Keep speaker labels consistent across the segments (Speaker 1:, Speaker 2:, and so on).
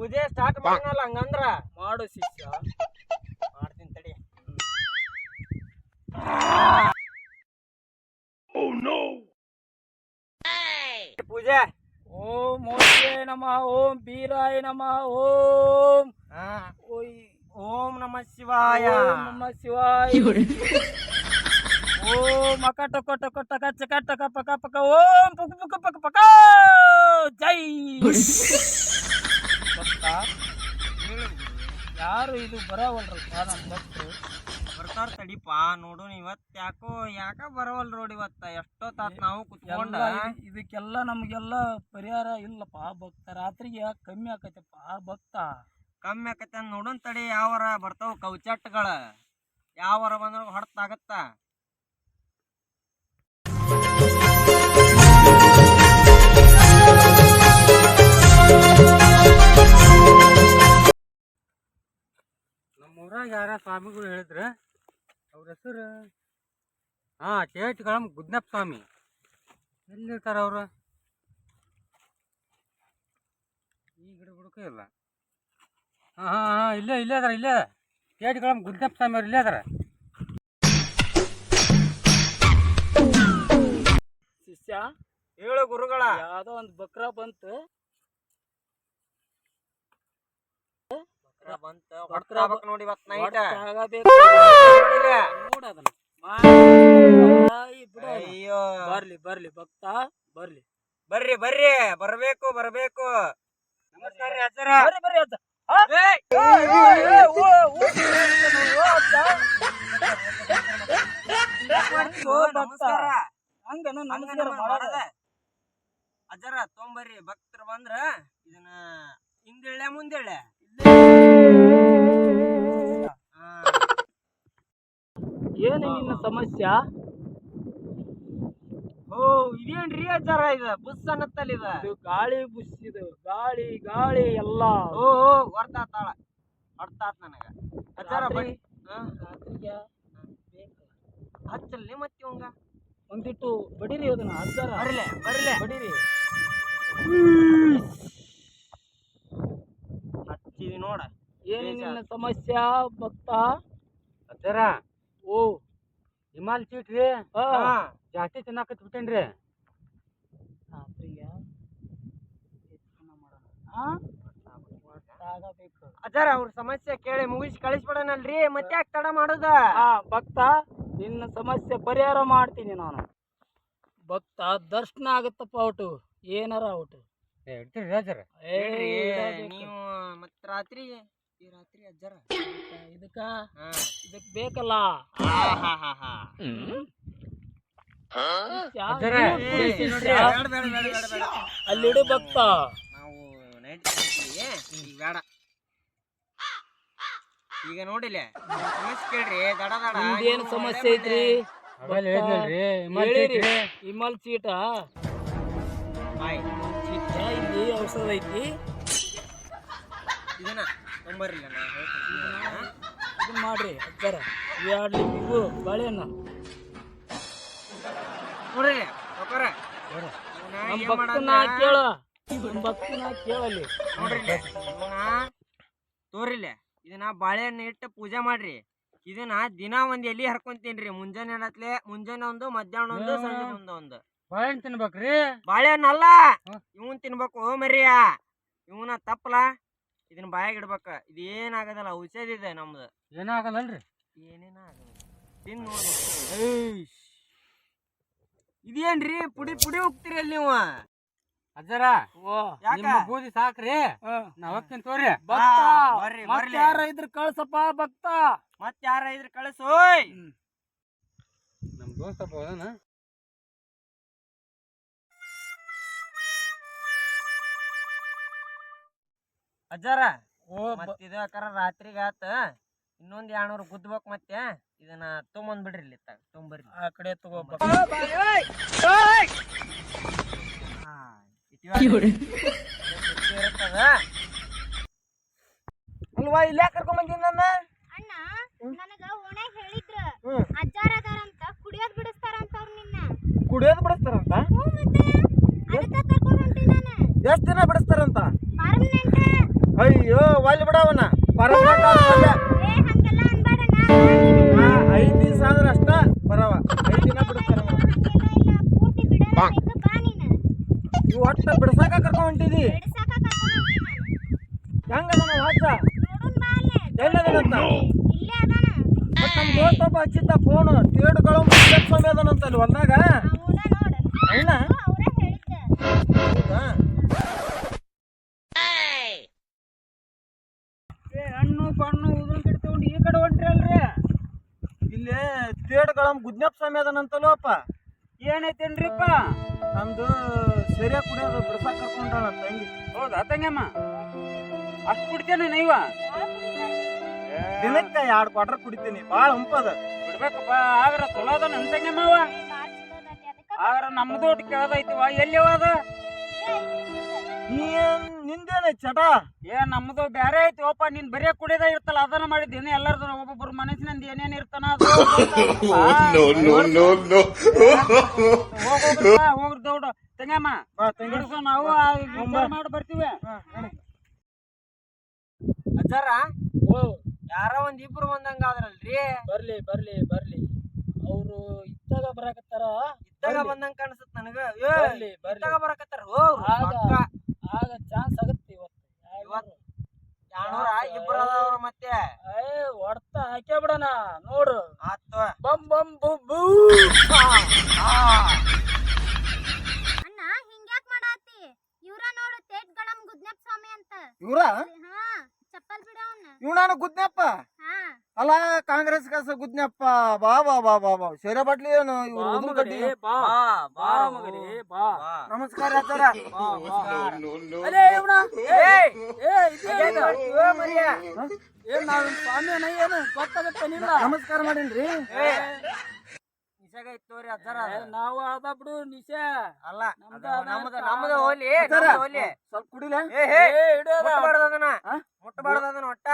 Speaker 1: ಪೂಜೆ ಸ್ಟಾರ್ಟ್ ಮಾಡಲ್ಲ ಹಂಗಂದ್ರ
Speaker 2: ಮಾಡು ಶಿಷ್ಯ.
Speaker 1: ಮಾಡ್ತೀನಿ ತಡಿ. ಪೂಜೆ
Speaker 2: ಓಂ ಮೋಕ್ಷೇ ನಮಃ, ಓಂ ಬೀರಾಯ ನಮಃ, ಓಂ
Speaker 1: ಓಂ ನಮಃ ಶಿವಾಯ.
Speaker 2: ಓಂ ನಮಃ ಶಿವಾಯ. ಓಂ ಅಕಟ ಕೊಟ್ಟ ಕೊಟ್ಟ ಕಚ್ಚ ಕಟ್ಟ ಕಪ್ಪ ಕಪ್ಪ ಕ ಓಂ ಪುಕ ಪುಕ ಪಕ ಪಕ ಜೈ. ಭಕ್ತ ಯಾರು ಇದು ಬರವಲ್ರಪ್ಪ ನಮ್ಮ ಭಕ್ತರು.
Speaker 1: ಬರ್ತಾರ ತಡಿಪ ನೋಡೋಣ. ಯಾಕ ಬರವಲ್ ರೋಡ್ ಇವತ್ತ ಎಷ್ಟೊತ್ತಾತ್ ನಾವು ಕುತ್ಕೊಂಡ.
Speaker 2: ಇದಕ್ಕೆಲ್ಲ ನಮ್ಗೆಲ್ಲ ಪರಿಹಾರ ಇಲ್ಲಪ್ಪ ಭಕ್ತ. ರಾತ್ರಿಗೆ ಕಮ್ಮಿ ಆಕೈತಪ್ಪ ಭಕ್ತ.
Speaker 1: ಕಮ್ಮಿ ಆಕತಿ ಅಂತ ನೋಡೋಣ ತಡಿ. ಯಾವರ ಬರ್ತಾವ ಕೌಚಟ್ಟಗಳ, ಯಾವರ ಬಂದ್ರ ಹೊಡ್ತಾಗತ್ತ. ನಮ್ಮೂರಾಗ ಯಾರ ಸ್ವಾಮಿಗಳು ಹೇಳಿದ್ರ, ಅವ್ರ ಹೆಸರು ಚೇಟ್ಗಳ ಗುದ್ನಪ್ಪ ಸ್ವಾಮಿ. ಎಲ್ಲಿರ್ತಾರ ಅವ್ರು? ಈ ಗಿಡ ಬಿಡಕ ಇಲ್ಲ. ಇಲ್ಲೇ ಅದಾರ. ಇಲ್ಲೇ ಚೇಟ್ಗಳ ಗುದ್ನಪ್ಪ ಸ್ವಾಮಿ ಅವ್ರು ಇಲ್ಲೇ ಅದಾರ.
Speaker 2: ಶಿಷ್ಯ
Speaker 1: ಹೇಳು ಗುರುಗಳ.
Speaker 2: ಯಾವ್ದೋ ಒಂದ್ ಬಕ್ರ ಬಂತು.
Speaker 1: ನೋಡಿ ಇವತ್ತು ನೈಟ್ ಅಯ್ಯೋ
Speaker 2: ಬರ್ಲಿ ಬರ್ಲಿ ಭಕ್ತ ಬರ್ಲಿ.
Speaker 1: ಬರ್ರಿ ಬರ್ಬೇಕು. ನಮಸ್ಕಾರ ರೀ ಅಜ್ಜರ.
Speaker 2: ಬರ್ರಿ ಅಜ್ಜ.
Speaker 1: ನಮಸ್ಕಾರ.
Speaker 2: ಹಂಗನ
Speaker 1: ಅಜ್ಜರ ತೊಂಬರ್ರಿ. ಭಕ್ತರು ಬಂದ್ರ ಇದನ್ನ ಹಿಂದೇಳೆ ಮುಂದೇಳೆ.
Speaker 2: ಏನು ನಿನ್ನ ಸಮಸ್ಯೆ?
Speaker 1: ಇದೇನ್ರಿ ಅಜ್ಜಾರ? ಇದು ಬುಸ್ ಅನ್ನತ್ತಲ್ಲ.
Speaker 2: ಇದು ಗಾಳಿ ಬುಸ್. ಇದು ಗಾಳಿ ಎಲ್ಲ
Speaker 1: ಹೊರ್ತಾತಾಳ ಹೊರ್ತಾತ್ ನನಗ. ಅಜ್ಜಾರ
Speaker 2: ರಾತ್ರಿಗೆ
Speaker 1: ಹಚ್ಚಲ್ಲಿ ಮತ್ತೆ ಅವಂಗ
Speaker 2: ಒಂದಿಟ್ಟು ಬಡಿರಿ ಅದನ್ನ. ಅಜ್ಜಾರ
Speaker 1: ಬರಲೆ
Speaker 2: ಬಡಿರಿ.
Speaker 1: ಹಚ್ಚಿದಿ ನೋಡ.
Speaker 2: ಏನು ನಿನ್ನ ಸಮಸ್ಯೆ ಭಕ್ತ?
Speaker 1: ಅಜ್ಜಾರ ಹಿಮಾಲ್ ಚೀಟ್ ರೀ ಜಾಸ್ತಿ ತಿನ್ನಾಕತ್ ಬಿಟ್ಟೇನ್ರಿ. ಅಜ್ಜಾರ ಅವ್ರ ಸಮಸ್ಯೆ ಕೇಳಿ ಮುಗಿಸಿ ಕಳಿಸ್ಬಿಡನಲ್ರಿ. ಮತ್ತೆ ಯಾಕೆ ತಡ ಮಾಡೋದ?
Speaker 2: ಭಕ್ತ ನಿನ್ನ ಸಮಸ್ಯೆ ಪರಿಹಾರ ಮಾಡ್ತೀನಿ ನಾನು. ಭಕ್ತ ದರ್ಶನ ಆಗತ್ತಪ್ಪ ಔಟು ಏನಾರ ಔಟು.
Speaker 1: ನೀವು ಮತ್ ರಾತ್ರಿ ಅಜ್ಜಾರ
Speaker 2: ಇದಕ್ಕ ಬೇಕಲ್ಲ. ಅಲ್ಲಿಡು ಭಕ್ತ.
Speaker 1: ನಾವು ನೈಟ್ ಬೇಡ. ಈಗ ನೋಡಿಲ್ಲ ಸಮಸ್ಯೆ ಕೇಳ್ರಿ. ದಡ
Speaker 2: ಏನ್ ಸಮಸ್ಯೆ ಐತ್ರಿ? ಹಿಮಲ್ ಚೀಟ ಇಲ್ಲಿ ಔಷಧ ಐತಿ.
Speaker 1: ಇದನ್ನ ತೊಂಬರ್ಲಿಲ್ಲ
Speaker 2: ಇದನ್ನ ಮಾಡ್ರಿ ಅಜ್ಜಾರ. ಇವು ಬಾಳೆಹಣ್ಣ
Speaker 1: ನೋಡ್ರಿ.
Speaker 2: ನಮ್ಮ ಭಕ್ತನ ಕೇಳ. ನಮ್ಮ ಭಕ್ತನ ಕೇಳಲ್ಲಿ
Speaker 1: ನೋಡ್ರಿ. ತೋರಿಲ್ಲ ಇದನ್ನ ಬಾಳೆಹಣ್ಣು ಇಟ್ಟು ಪೂಜೆ ಮಾಡ್ರಿ. ಇದನ್ನ ದಿನ ಒಂದ್ ಎಲಿ ಹರ್ಕೊಂತೀನ್ರಿ. ಮುಂಜಾನೆ ಒಂದು, ಮಧ್ಯಾಹ್ನ ಒಂದು, ಸಂಜೆ ಒಂದು. ಬಾಳೆಹಣ್ಣು ತಿನ್ಬೇಕ್ರಿ. ಬಾಳೆಹಣ್ಣು ಅಲ್ಲ, ಇವನ್ ತಿನ್ಬೇಕು ಮರಿಯ. ಇವನ ತಪ್ಪಲ ಇದನ್ನ ಬಾಯಾಗ ಇಡ್ಬೇಕ. ಇದು ಏನಾಗದಲ್ಲ, ಔಷಧಿ ಇದೆ ನಮ್ದು. ಏನಾಗಲ್ಲಲ್ರಿ? ಏನೇನ ಆಗಲ್ಲ. ತಿನ್ ನೋಡಿ. ಇದೇನ್ರಿ ಪುಡಿ ಹೋಗ್ತೀರಿ ಅಲ್ಲಿ ನೀವು? ಅಜ್ಜರ ಬೂದಿ ಸಾಕ್ರಿ. ನಾವ್ ಹೋಗ್ತೀನಿ ತೋರಿ.
Speaker 2: ಭಕ್ತ ಯಾರ ಇದ್ರ ಕಳ್ಸಪ್ಪ ಭಕ್ತ.
Speaker 1: ಮತ್ ಯಾರ ಇದ್ರ ಕಳ್ಸು. ನಮ್ ದೋಸ್ತ ಹೋದನ. ಅಜ್ಜಾರ ಇದಕ್ಕಾರ ರಾತ್ರಿಗ ಆತ ಇನ್ನೊಂದ್ 200 ಗುದ್ಬೇಕ್. ಮತ್ತೆ ಇದನ್ನ ತೊಗೊಂಡ್ ಬಿಡ್ರಿ. ಇಲ್ಲಿ ತೊಂಬರ್ರಿ.
Speaker 2: ಆ ಕಡೆ ತಗೋಬೇಕು.
Speaker 1: ಅಲ್ವಾ ಇಲ್ಲೇ ಕರ್ಕೊಂಡ್ ಬಂದಿನಿ ನನ್ನ
Speaker 3: ಅಣ್ಣ. ನನಗ ಓಣ್ಯಾಗ ಹೇಳಿದ್ರ ಅಜ್ಜಾರ ಅದಾರಂತ ಕುಡಿಯೋದ್ ಬಿಡಿಸ್ತಾರಂತ. ಅವ್ರು ನಿನ್ನ
Speaker 1: ಕುಡಿಯೋದ್ ಬಿಡಿಸ್ತಾರಂತ?
Speaker 3: ಮತ್ತೆ ಅದಕ್ಕ ಕರ್ಕೊಂಡ್ ಹೊಂಟಿ ನಾನು.
Speaker 1: ಎಷ್ಟ್ ದಿನ ಬಿಡಿಸ್ತಾರಂತ?
Speaker 3: ಪರ್ಮನೆಂಟ್.
Speaker 1: ಅಯ್ಯ
Speaker 4: ಇನ್ನೊಬ್ಬ ಹಚ್ಚಿದ್ದ ಫೋನ್ ತೇಡುಗಳು ಸ್ವಾಮಿ ಅದನಂತ ಅಲ್ಲಿ ಹೊಲ್ದಾಗ
Speaker 3: ಅವನ ನೋಡ
Speaker 4: ಅವನ
Speaker 3: ಅವ್ರ ಹೇಳಿದ್ದ
Speaker 4: ಹೌದಾ
Speaker 2: ಹಣ್ಣು ಪಣ್ಣು ಉದುರು ಕಡೆ ತಗೊಂಡು ಈ ಕಡೆ ಹೊಂಟ್ರಿ ಅಲ್ರಿ
Speaker 4: ಇಲ್ಲಿ ತೇಡುಗಳ ಗುಜ್ಞಪ್ಪ ಸ್ವಾಮಿ ಅದನಂತಲೋ ಅಪ್ಪ
Speaker 2: ಏನೈತೇನ್ರಿಪ್ಪ
Speaker 4: ನಮ್ದು ಸರಿಯಾಗಿ ಕುಡಿಯೋದು ಬಿಡ್ಸಾಕ ಕರ್ಕೊಂಡ್ರಳ ತಂಗಿ
Speaker 2: ಹೌದಾ ತಂಗಮ್ಮ ಅಷ್ಟು ಕುಡ್ತೇನೆ ನೀವ
Speaker 4: ದಿನಕ್ಕೆ 2 ಕ್ವಾರ್ಟರ್ ಕುಡಿತೀನಿ ಬಾಳ ಹಂಪದ
Speaker 2: ಬಿಡ್ಬೇಕಪ್ಪ ಆಗ್ರ ಚಲೋ ಅದ ನನ್ ತಂಗಮ್ಮವ ಆಗ್ರ ನಮ್ದು ಒಟ್ಟು ಕೇಳದೈತಿವ ಎಲ್ಲಿ ಅದ
Speaker 4: ನಿಂದೇನ ಚಟ
Speaker 2: ನಮ್ದು ಬ್ಯಾರೆ ಐತಿವಪ್ಪ ನೀನ್ ಬರೇ ಕುಡಿಯೋದ ಇರ್ತಲ್ಲ ಅದನ್ನ ಮಾಡಿದ್ದೀನಿ ಎಲ್ಲಾರ್ದು ಒಬ್ಬೊಬ್ರು ಮನಸ್ಸಿನಂದ ಏನೇನ್ ಇರ್ತಾನ ಹೋಗ್ರಿ ದೌಡ ತಂಗಮ್ಮ ನಾವು ವಿಚಾರ ಮಾಡಿ ಬರ್ತೀವಿ
Speaker 1: ಅಜ್ಜಾರ ಯಾರ ಒಂದ್ ಇಬ್ರು ಬಂದಂಗ ಆದ್ರಲ್ರಿ
Speaker 2: ಬರ್ಲಿ ಬರ್ಲಿ ಬರ್ಲಿ ಅವ್ರು ಇತ್ತಾಗ ಬರಾಕತ್ತಾರ
Speaker 1: ಇತ್ತಾಗ ಬಂದಂಗ ಕಾಣಿಸುತ್ತ ನನಗ
Speaker 2: ಬರ್ಲಿ ಬರ್ಲಿ
Speaker 1: ಇತ್ತಾಗ ಬರಾಕತ್ತಾರ
Speaker 2: ಆಗ ಚಾನ್ಸ್ ಆಗತ್ತೆ
Speaker 1: ಇವತ್ತು 200 ಇಬ್ರು ಅದಾವ್ರ ಮತ್ತೆ
Speaker 2: ಹೊಡ್ತ ಹಾಕೇ ಬಿಡಣ ನೋಡು
Speaker 1: ಆತು
Speaker 2: ಬಂ ಬಂ ಬು ಬೂ
Speaker 3: ಅಣ್ಣ ಹಿಂಗ್ಯಾಕ್ ಮಾಡಾತಿ ಇವ್ರ ನೋಡು ತೇಟ್ ಗಣಂ ಗುದ್ನೆಪ್ ಸ್ವಾಮಿ ಅಂತ
Speaker 4: ಇವ್ರ
Speaker 3: ಹಾ ಚಪ್ಪಲ್ ಬಿಡ ಅವನ್ನ
Speaker 4: ಇವನಾನು ಗುದ್ನಪ್ಪ
Speaker 3: ಹಾ
Speaker 4: ಅಲ್ಲ ಕಾಂಗ್ರೆಸ್ ಕಸ ಗುದ್ನಪ್ಪ ಬಾ ಬಾ ಬಾ ಬಾ ಬಾ ಶೇರ ಬಟ್ಲಿ ಏನು ಇವ್ರು ಉದುರು ಕಡ್ಡಿ ನಮಸ್ಕಾರ ಆಚಾರ
Speaker 2: ಅಲೇ ಇವ್ನ ಏನ್ ನಾವ್ ಸ್ವಾಮಿ ಏನು ಗೊತ್ತಾಗತ್ತೆ ನಿಲ್ಲ
Speaker 4: ನಮಸ್ಕಾರ ಮಾಡೀನ್ರಿ
Speaker 1: ನಿಷಾಗ ಇತ್ತೋರಿ ಅಜ್ಜಾರ
Speaker 2: ನಾವು ಆದ ಬಿಡು ನಿಶಾ
Speaker 1: ಅಲ್ಲ
Speaker 2: ನಮ್ದು
Speaker 1: ನಮ್ದು ಹೋಲಿ ಹೋಲಿ
Speaker 4: ಸ್ವಲ್ಪ ಕುಡಿಲ
Speaker 1: ಮುಟ್ಟಬಾರ್ದು ಅದನ್ನ ಮುಟ್ಟಬಾರ್ದು ಅದನ್ನ ಒಟ್ಟ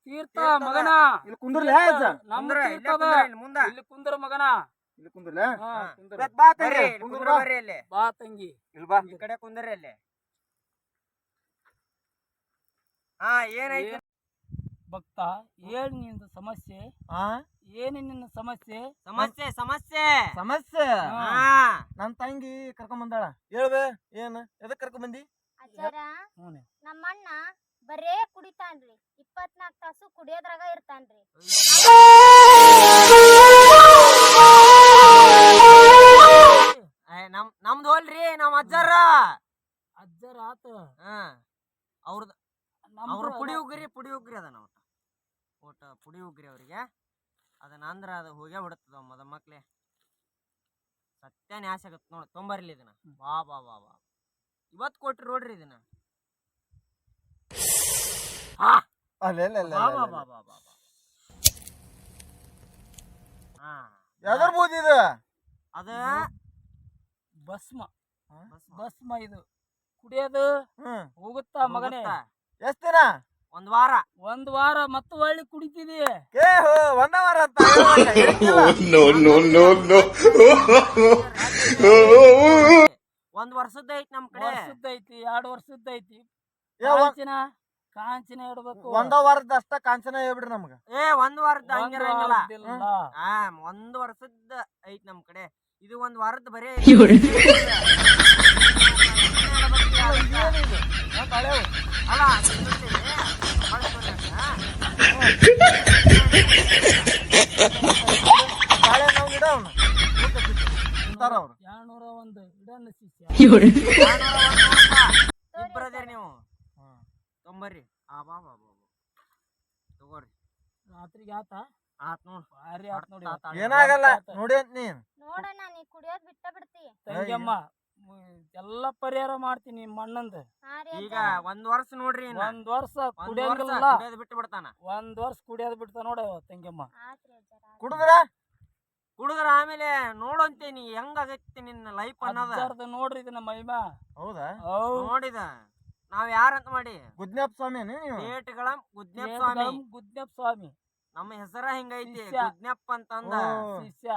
Speaker 2: ತೀರ್ಥ ಮಗನ
Speaker 4: ಇಲ್ಲಿ ಕುಂದ್ರಲ
Speaker 2: ನಮ್ದ್ರ ಇಲ್ಲಿ ಕುಂದ್ರ ಮಗನ
Speaker 4: ಇಲ್ಲಿ ಕುಂದ್ರಲ
Speaker 1: ಬಾ ತಂಗಿ ಬರ್ರಿ ಅಲ್ಲಿ
Speaker 2: ಬಾ ತಂಗಿ
Speaker 4: ಇಲ್ಲಿ ಬಾ
Speaker 1: ಈ ಕಡೆ ಕುಂದ್ರಿ ಅಲ್ಲಿ ಹಾ ಏನೈತಿ
Speaker 2: ಭಕ್ತ ಏನ್ ನಿಂದ ಸಮಸ್ಯೆ ಏನ್ ನಿನ್ನ ಸಮಸ್ಯೆ
Speaker 1: ಸಮಸ್ಯೆ ಸಮಸ್ಯೆ
Speaker 4: ಸಮಸ್ಯೆ
Speaker 1: ಹಾ
Speaker 4: ನನ್ ತಂಗಿ ಕರ್ಕೊಂಡ್ ಬಂದಾಳ ಹೇಳ್ಬೇ ಏನ್ ಎದಕ್ ಕರ್ಕೊಂಡ್ ಬಂದಿ
Speaker 3: ಅಜ್ಜಾರ ನಮ್ಮಣ್ಣ ಬರೇ ಕುಡಿತಾನ್ರಿ 24 ತಾಸು ಕುಡಿಯೋದ್ರಾಗ ಇರ್ತಾನ್ರಿ
Speaker 1: ನಮ್ದು ಹೋಲ್ರಿ ನಮ್ ಅಜ್ಜಾರ
Speaker 2: ಆತ
Speaker 1: ಅವ್ರದ್ ಅವ್ರ ಪುಡಿ ಉಗ್ರಿ ಅದನ್ನ ಒಟ್ಟ ಪುಡಿ ಉಗ್ರಿ ಅವ್ರಿಗೆ ಅದನ್ನ ಅಂದ್ರ ಅದು ಹೋಗೇ ಬಿಡುತ್ತದ ಮದ ಮಕ್ಳೇ ಸತ್ಯ ನ್ಯಾಸ ಆಗತ್ ನೋಡ್ ತೊಂಬರ್ಲಿ ಇದನ್ನ ಬಾ ಬಾ ಬಾ ಬಾ ಇವತ್ ಕೊಟ್ರಿ ನೋಡ್ರಿ ಇದನ್ನ
Speaker 4: ಯಾವ್ದಾರ ಬೋದು
Speaker 1: ಅದ
Speaker 2: ಭಸ್ಮ ಭಸ್ಮ ಇದು ಕುಡಿಯೋದು ಹೋಗುತ್ತಾ ಮಗನೇ
Speaker 4: ಎಷ್ಟ್ ದಿನ
Speaker 1: ಒಂದ್ ವಾರ
Speaker 2: ಮತ್ತು ಒಳ್ಳೆ ಕುಡಿತಿದಿ
Speaker 4: ಒಂದ ವಾರ ಅಂತ
Speaker 1: ಒಂದ್ ವರ್ಷದ ಐತಿ ನಮ್ ಕಡೆ
Speaker 2: ವರ್ಷದ್ದೈತಿ 2 ವರ್ಷದ್ದೈತಿ ಕಾಂಚನ ಇಡ್ಬೇಕು
Speaker 4: ಒಂದ ವಾರದ ಅಷ್ಟ ಕಾಂಚನ ಹೇಳ್ಬಿಡ್ರಿ ನಮ್ಗ
Speaker 1: ಒಂದ್ ವಾರದ ಹಂಗಿರಂಗಿಲ್ಲ ಒಂದ್ ವರ್ಷದ ಐತಿ ನಮ್ ಕಡೆ ಇದು ಒಂದ್ ವಾರದ ಬರೀ ಅಲ್ಲ ಇಬ್ಬರದೇರಿ ನೀವು ತೊಂಬರ್ರಿ ತಗೋರಿ
Speaker 2: ರಾತ್ರಿಗೆ
Speaker 1: ಆತ್ ನೋಡ್
Speaker 2: ಭಾರಿ ಆತ್ ನೋಡಿ
Speaker 4: ಏನಾಗಲ್ಲ ನೋಡಿ ಅಂತ ನೀನ್
Speaker 3: ನೋಡಣ್ಣ ನೀ ಕುಡಿಯೋದ್ ಬಿಟ್ಟ ಬಿಡ್ತಿ
Speaker 2: ತಂಗಿಯಮ್ಮ ಎಲ್ಲ ಪರಿಹಾರ ಮಾಡ್ತೀನಿ ಮಣ್ಣಂದ
Speaker 1: ಈಗ ಒಂದ್ ವರ್ಷ ನೋಡ್ರಿ
Speaker 2: ಒಂದ್ ವರ್ಷ ಕುಡಿಯೋದಿಲ್ಲ
Speaker 1: ಬಿಟ್ಟು ಬಿಡ್ತಾನ
Speaker 2: ಒಂದ್ ವರ್ಷ ಕುಡಿಯೋದ್ ಬಿಡ್ತಾ ನೋಡ ತಂಗಿಯಮ್ಮ
Speaker 1: ಕುಡಿದ್ರ ಆಮೇಲೆ ನೋಡಂತೇನಿ ಹೆಂಗ ಆಗತ್ತೆ ನಿನ್ನ ಲೈಫ್ ಅನ್ನೋದ
Speaker 2: ನೋಡ್ರಿ ಇದನ್ನ ಮಹಿಮಾ
Speaker 4: ಹೌದಾ
Speaker 1: ನೋಡಿದ ನಾವ್ ಯಾರಂತ ಮಾಡಿ
Speaker 4: ಗುಜ್ಞಪ್ಪ ಸ್ವಾಮಿ
Speaker 1: ಏಟ್ಗಳ
Speaker 2: ಗುಜ್ಞಪ್ಪ ಸ್ವಾಮಿ
Speaker 1: ನಮ್ಮ ಹೆಸರ ಹಿಂಗೈತಿ ಗುಜ್ಞಪ್ಪ ಅಂತಂದ
Speaker 2: ಶಿಷ್ಯ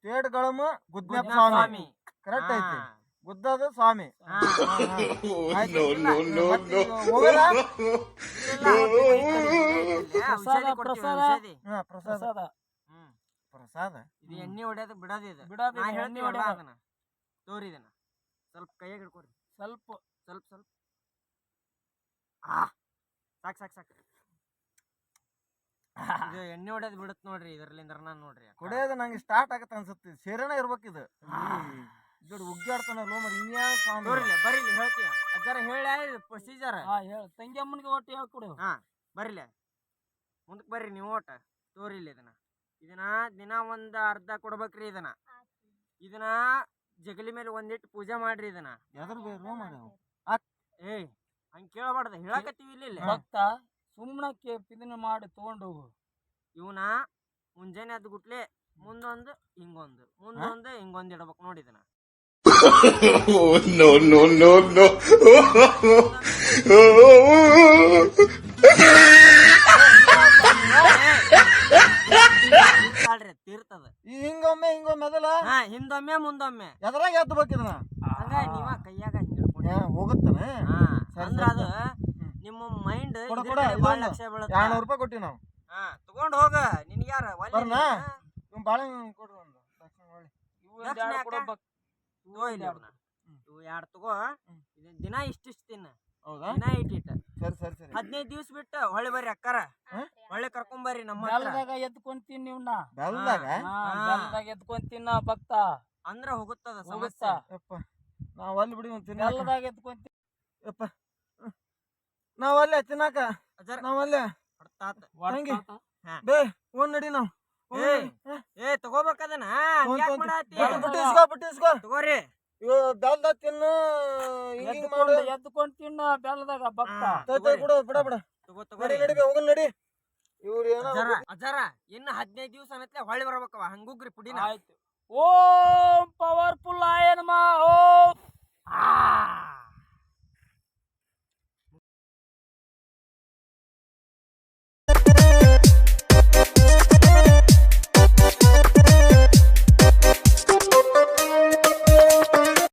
Speaker 4: ತೇಟ್ಗಳಮ್ಮ ಗುಜ್ಞಪ್ಪ ಸ್ವಾಮಿ ಕರೆಕ್ಟ್ ಐತಿ ಗುದ್ದದ ಸ್ವಾಮಿ
Speaker 2: ಪ್ರಸಾದ
Speaker 4: ಪ್ರಸಾದ
Speaker 1: ಇದು ಎಣ್ಣೆ ಹೊಡ್ಯೋದು ಬಿಡೋದು ತೋರಿದನ ಸ್ವಲ್ಪ ಕೈಯಾಗ ಹಿಡ್ಕೊರಿ
Speaker 2: ಸ್ವಲ್ಪ
Speaker 1: ಸಾಕ್ ಇದು ಎಣ್ಣೆ ಹೊಡೆದ್ ಬಿಡತ್ ನೋಡ್ರಿ ಇದ್ರಲಿಂದ ನಾನ್ ನೋಡ್ರಿ
Speaker 4: ಕುಡಿಯೋದು ನಂಗೆ ಸ್ಟಾರ್ಟ್ ಆಗತ್ತ ಅನ್ಸುತ್ತೆ ಸೇರನ ಇರ್ಬೇಕಿದು ಇದು ಉಗ್ಗಾಡ್ತಾನ ಲೋ ಮರಿ
Speaker 1: ನೋಡ್ರಿ ಬರೀಲಿ ಹೇಳ್ತೀವಿ ಅಜ್ಜಾರ ಹೇಳ ಪ್ರೊಸೀಜರ್
Speaker 2: ಹೇಳ ತಂಗಿ ಅಮ್ಮನಿಗೆ ಒಟ್ಟು ಹೇಳ್ಕೊಡು.
Speaker 1: ಹಾ ಬರೀಲಿ ಮುಂದಕ್ ಬರ್ರಿ ನೀವು ಓಟ ತೋರಿಲ್ಲ ಇದನ್ನ ದಿನ ಒಂದ್ ಅರ್ಧ ಕೊಡ್ಬೇಕ್ರಿ ಇದನ್ನ ಜಗಲಿ ಮೇಲೆ ಒಂದಿಟ್ಟು ಪೂಜೆ ಮಾಡ್ರಿ ಇದನ್ನ ಏಯ್ ಹಂಗ ಕೇಳಬಾರ್ದ ಹೇಳಕತ್ತೀವಿ ಇಲ್ಲಿ
Speaker 2: ಭಕ್ತ ಸುಮ್ಮನೆ ಇದನ್ನ ಮಾಡಿ ತಗೊಂಡು ಹೋಗು.
Speaker 1: ಇವನ ಮುಂಜಾನೆ ಅದ್ ಗುಟ್ಲೆ ಮುಂದೊಂದು ಹಿಂಗೊಂದು ಮುಂದೊಂದು ಹಿಂಗೊಂದು ಇಡ್ಬೇಕು ನೋಡಿ ಇದನ್ನ
Speaker 5: no, no, no, no.
Speaker 1: ತೀರ್ತದ
Speaker 4: ಹಿಂಗೊಮ್ಮೆ ಅದಲ್ಲ
Speaker 1: ಹಿಂದೊಮ್ಮೆ ಮುಂದೊಮ್ಮೆ
Speaker 4: ಎದ್ರಾಗ ಎತ್ತಬೇಕಿದನ
Speaker 1: ಹಂಗ ನೀವ ಕೈಯಾಗ
Speaker 4: ಹೋಗುತ್ತಾನ
Speaker 1: ಅಂದ್ರ ಅದು ನಿಮ್ಮ ಮೈಂಡ್
Speaker 4: ಬಾಳ
Speaker 1: ಲಕ್ಷ ಬೀಳುತ್ತೆ.
Speaker 4: 200 ರೂಪಾಯಿ ಕೊಟ್ಟಿ ನಾವು
Speaker 1: ತಗೊಂಡ್ ಹೋಗ ನಿನ್ಗ ಯಾರ
Speaker 4: ಬಾಳೆ ಕೊಡ್ರಿ ಒಂದು
Speaker 1: ಇವು ಎರಡು ತಗೋ ದಿನ ಇಷ್ಟಿಷ್ಟು ತಿನ್ನ
Speaker 4: ಹೌದಾ
Speaker 1: ದಿನ ಇಟ್ಟಿಟ್ಟ
Speaker 4: ಸರಿ
Speaker 1: 15 ದಿವ್ಸ ಬಿಟ್ಟು ಹೊಳ್ಳಿ ಬರ್ರಿ ಅಕ್ಕಾರ ಹೊಳ್ಳಿ ಕರ್ಕೊಂಬರ್ರಿ ನಮ್ಮ
Speaker 2: ಬೆಲ್ಲದಾಗ ಎದ್ಕೊಂತೀನಿ ನೀವ್ನ
Speaker 4: ಬೆಲ್ದಾಗ
Speaker 2: ಬೆಲ್ಲದಾಗ ಎದ್ಕೊಂತೀನ ಭಕ್ತ
Speaker 1: ಅಂದ್ರ ಹೋಗುತ್ತದ
Speaker 2: ಹೋಗುತ್ತಾ
Speaker 4: ಯಪ್ಪ ನಾವ್ ಅಲ್ಲಿ ಬಿಡಿ ತಿನ್ನ
Speaker 2: ಬೆಲ್ಲದಾಗ ಎದ್ಕೊಂತೀನಿ
Speaker 4: ಯಪ್ಪ ನಾವ್ ಅಲ್ಲೇ ತಿನ್ನಾಕ ನಾವ್ ಅಲ್ಲೇ ತಂಗಿ ಬೇ ಒಂದ್ ನಡಿ ನಾವ್
Speaker 1: ಏ ತಗೋಬೇಕದನ
Speaker 4: ಬಿಟ್ಟಿಸ್ಕೋ
Speaker 1: ತಗೋರಿ
Speaker 4: ಇವ ಬೆಲ್ದಾಗ ತಿನ್ನು
Speaker 2: ಎದ್ಕೊಂಡ್ ತಿನ್ನ ಬೆಲ್ಲದಾಗ ಭಕ್ತ
Speaker 4: ಬಿಡು ಬಿಡ
Speaker 1: ತಗೋ ತಗೋರಿ
Speaker 4: ನಡಿ ಹೋಗಲ್ ನಡಿ ಇವ್ರು ಏನೋ
Speaker 1: ಅಜಾರ ಇನ್ನು 15 ದಿವಸ ಅನ್ನತ್ಲೆ ಹೊಳ್ಳಿ ಬರ್ಬೇಕವ ಹಂಗುಗ್ರಿ ಪುಡಿನ
Speaker 2: ಆಯ್ತು ಓಂ ಪವರ್ಫುಲ್ ಆಯ ನಮಃ ಓಂ